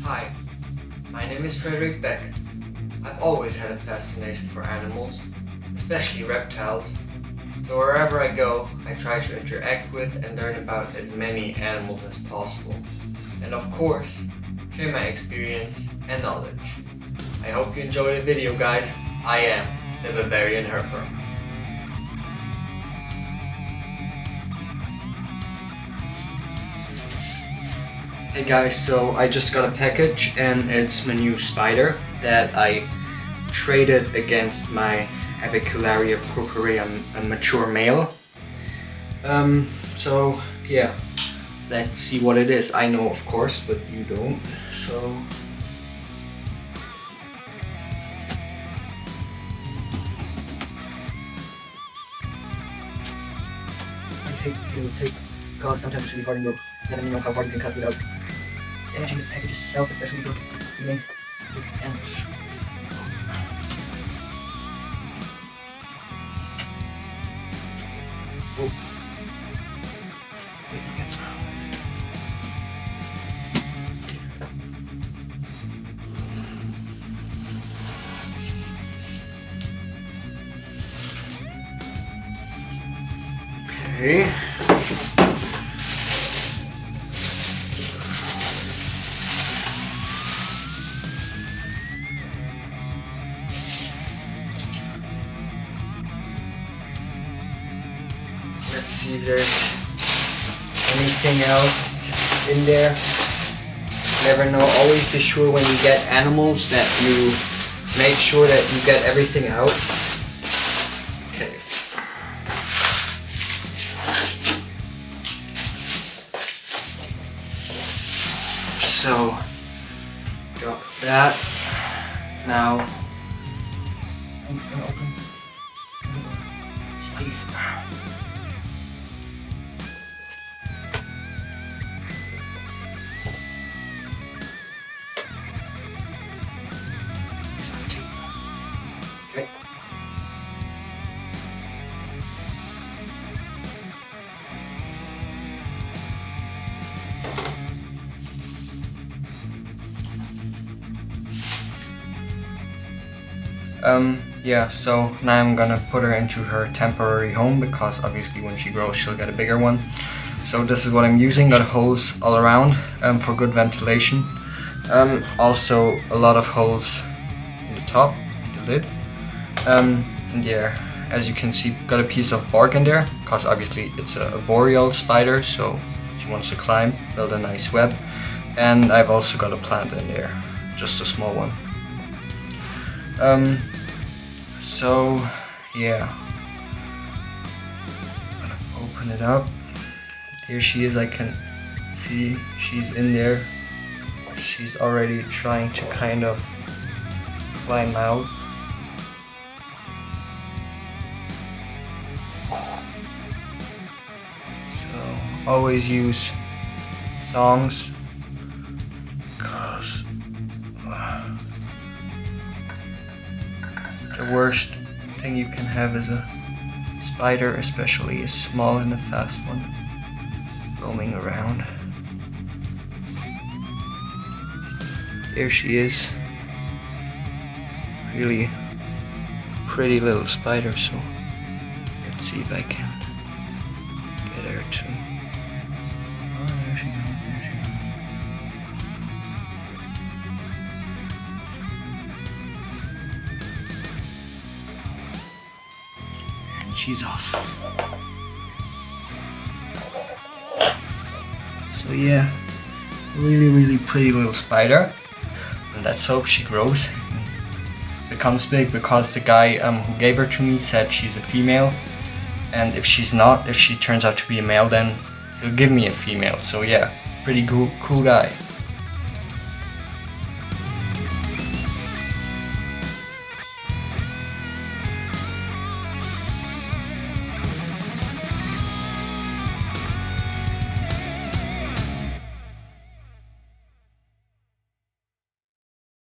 Hi, my name is Frederick Beck. I've always had a fascination for animals, especially reptiles, so wherever I go, I try to interact with and learn about as many animals as possible, and of course, share my experience and knowledge. I hope you enjoy the video, guys. I am the Bavarian Herper. Hey guys, so I just got a package and it's my new spider that I traded against my Avicularia purpurea, a mature male. So yeah, let's see what it is. I know of course, but you don't, so... I hate to take, because sometimes it's really hard and you never know how hard you can cut without damaging the package itself, especially for eating with animals. Oh. Wait again. Okay. Let's see if there's anything else in there. Never know. Always be sure when you get animals that you make sure that you get everything out. Okay. So, got that. Now, I'm gonna open. Okay. Yeah, so now I'm gonna put her into her temporary home because obviously when she grows she'll get a bigger one. So this is what I'm using, got holes all around for good ventilation. Also a lot of holes in the top, the lid. And yeah, as you can see, got a piece of bark in there because obviously it's a boreal spider, so she wants to climb, build a nice web. And I've also got a plant in there, just a small one. So yeah, I'm gonna open it up. Here she is. I can see she's in there. She's already trying to kind of climb out. So always use songs, cause the worst thing you can have is a spider, especially a small and a fast one, roaming around. Here she is. Really pretty little spider, so let's see if I can get her to... Oh, there she goes, there she goes. And she's off. So yeah, really pretty little spider. And let's hope she grows, becomes big, because the guy who gave her to me said she's a female, and if she's not, if she turns out to be a male, then he'll give me a female. So yeah, pretty cool guy.